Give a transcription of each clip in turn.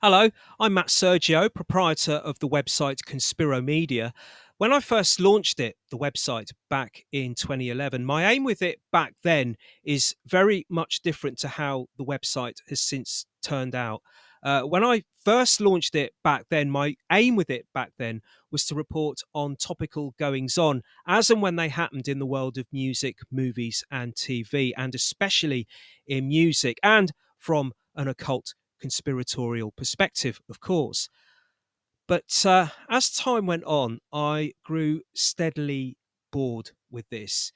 Hello, I'm Matt Sergio, proprietor of the website Conspira Media. When I first launched the website back in 2011, my aim with it back then is very much different to how the website has since turned out. When I first launched it back then, my aim with it back then was to report on topical goings on as and when they happened in the world of music, movies, and TV, and especially in music, and from an occult conspiratorial perspective, of course. But as time went on, I grew steadily bored with this,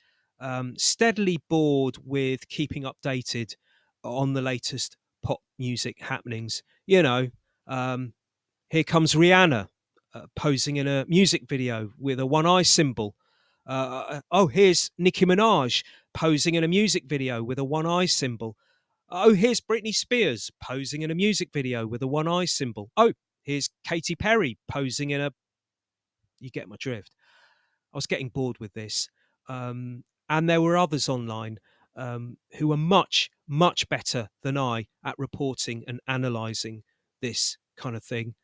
steadily bored with keeping updated on the latest pop music happenings. Um, here comes Rihanna posing in a music video with a one eye symbol. Oh, here's Nicki Minaj posing in a music video with a one eye symbol. Oh, here's Britney Spears posing in a music video with a one eye symbol. Oh, here's Katy Perry posing in a. You get my drift. I was getting bored with this. And there were others online who were much, much better than I at reporting and analysing this kind of thing.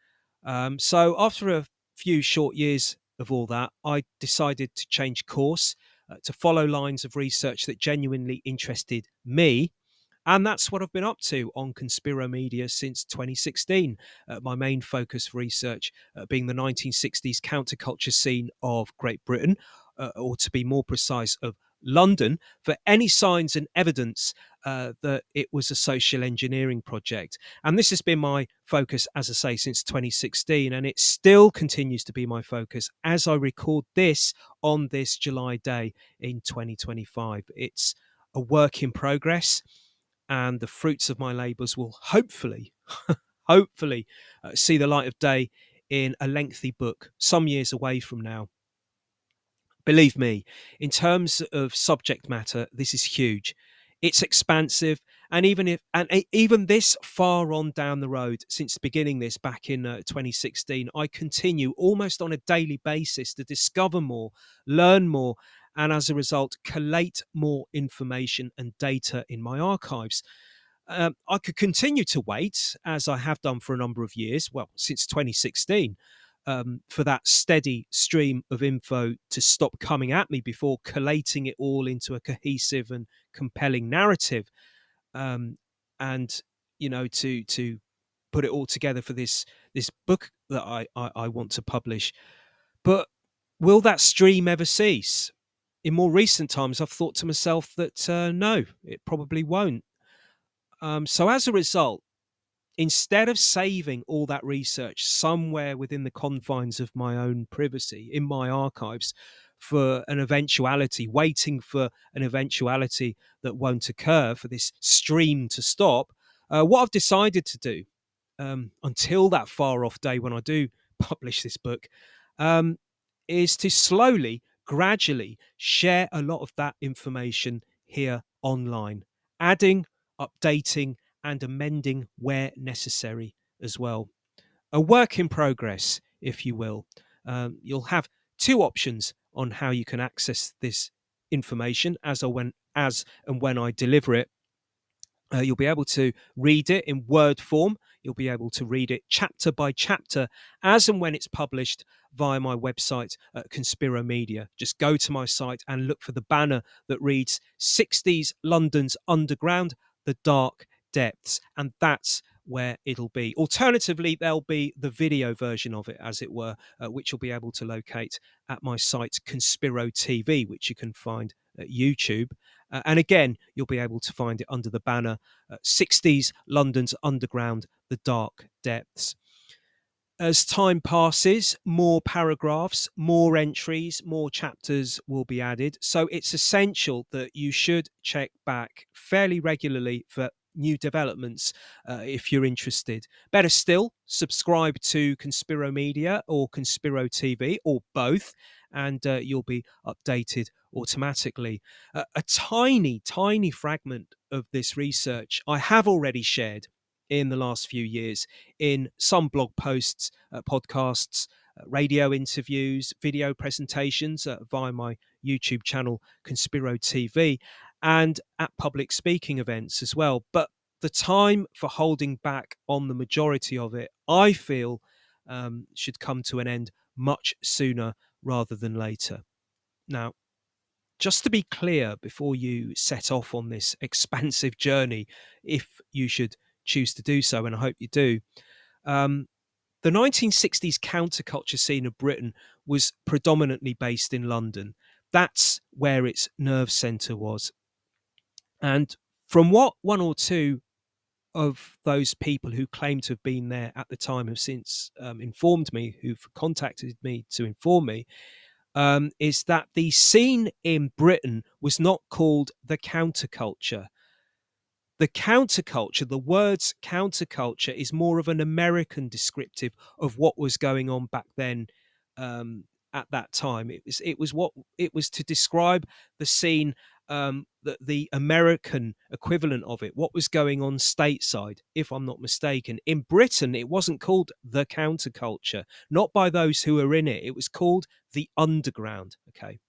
So after a few short years of all that, I decided to change course to follow lines of research that genuinely interested me, and that's what I've been up to on Conspira Media since 2016. My main focus for research being the 1960s counterculture scene of Great Britain, or to be more precise, of London, for any signs and evidence that it was a social engineering project. And this has been my focus, as I say, since 2016, and it still continues to be my focus as I record this on this July day in 2025. It's a work in progress, and the fruits of my labours will hopefully, hopefully, see the light of day in a lengthy book some years away from now. Believe me, in terms of subject matter, this is huge. It's expansive, and even this far on down the road, since beginning this back in 2016, I continue almost on a daily basis to discover more, learn more, and as a result, collate more information and data in my archives. I could continue to wait, as I have done for a number of years, well, since 2016, for that steady stream of info to stop coming at me before collating it all into a cohesive and compelling narrative. Um, and to put it all together for this book that I want to publish. But will that stream ever cease? In more recent times, I've thought to myself that no, it probably won't. So as a result, instead of saving all that research somewhere within the confines of my own privacy in my archives for an eventuality, waiting for an eventuality that won't occur for this stream to stop, what I've decided to do until that far off day when I do publish this book, um, is to slowly, gradually share a lot of that information here online, adding, updating, and amending where necessary as well. A work in progress, if you will. You'll have two options on how you can access this information as and when I deliver it. You'll be able to read it in Word form. You'll be able to read it chapter by chapter as and when it's published via my website at Conspira Media. Just go to my site and look for the banner that reads 60s London's Underground, the Dark Depths. And that's where it'll be. Alternatively, there'll be the video version of it, as it were, which you'll be able to locate at my site Conspiro TV, which you can find at YouTube. And again, you'll be able to find it under the banner 60s London's Underground, the Dark Depths. As time passes, more paragraphs, more entries, more chapters will be added. So it's essential that you should check back fairly regularly for new developments if you're interested. Better still, subscribe to Conspiro Media or Conspiro TV or both, and you'll be updated automatically. A tiny, tiny fragment of this research I have already shared in the last few years in some blog posts, podcasts, radio interviews, video presentations via my YouTube channel, Conspiro TV, and at public speaking events as well. But the time for holding back on the majority of it, I feel, should come to an end much sooner rather than later. Now, just to be clear before you set off on this expansive journey, if you should choose to do so, and I hope you do, um, the 1960s counterculture scene of Britain was predominantly based in London. That's where its nerve centre was. And from what one or two of those people who claim to have been there at the time have since informed me, who've contacted me to inform me, is that the scene in Britain was not called the counterculture. The counterculture, the words counterculture, is more of an American descriptive of what was going on back then. At that time, it was to describe the scene, that the American equivalent of it, what was going on stateside, if I'm not mistaken. In Britain, it wasn't called the counterculture, not by those who were in it. It was called the underground. Okay.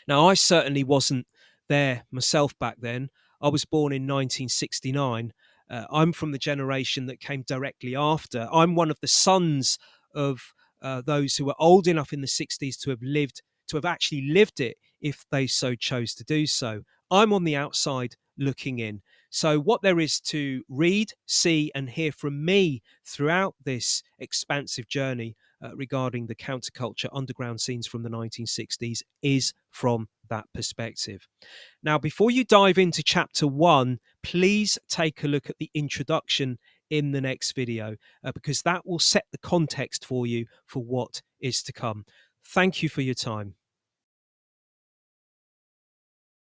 Now, I certainly wasn't there myself back then. I was born in 1969. I'm from the generation that came directly after. I'm one of the sons of those who were old enough in the 60s to have actually lived it if they so chose to do so. I'm on the outside looking in. So, what there is to read, see, and hear from me throughout this expansive journey regarding the counterculture underground scenes from the 1960s is from that perspective. Now, before you dive into chapter one, please take a look at the introduction in the next video, because that will set the context for you for what is to come. Thank you for your time.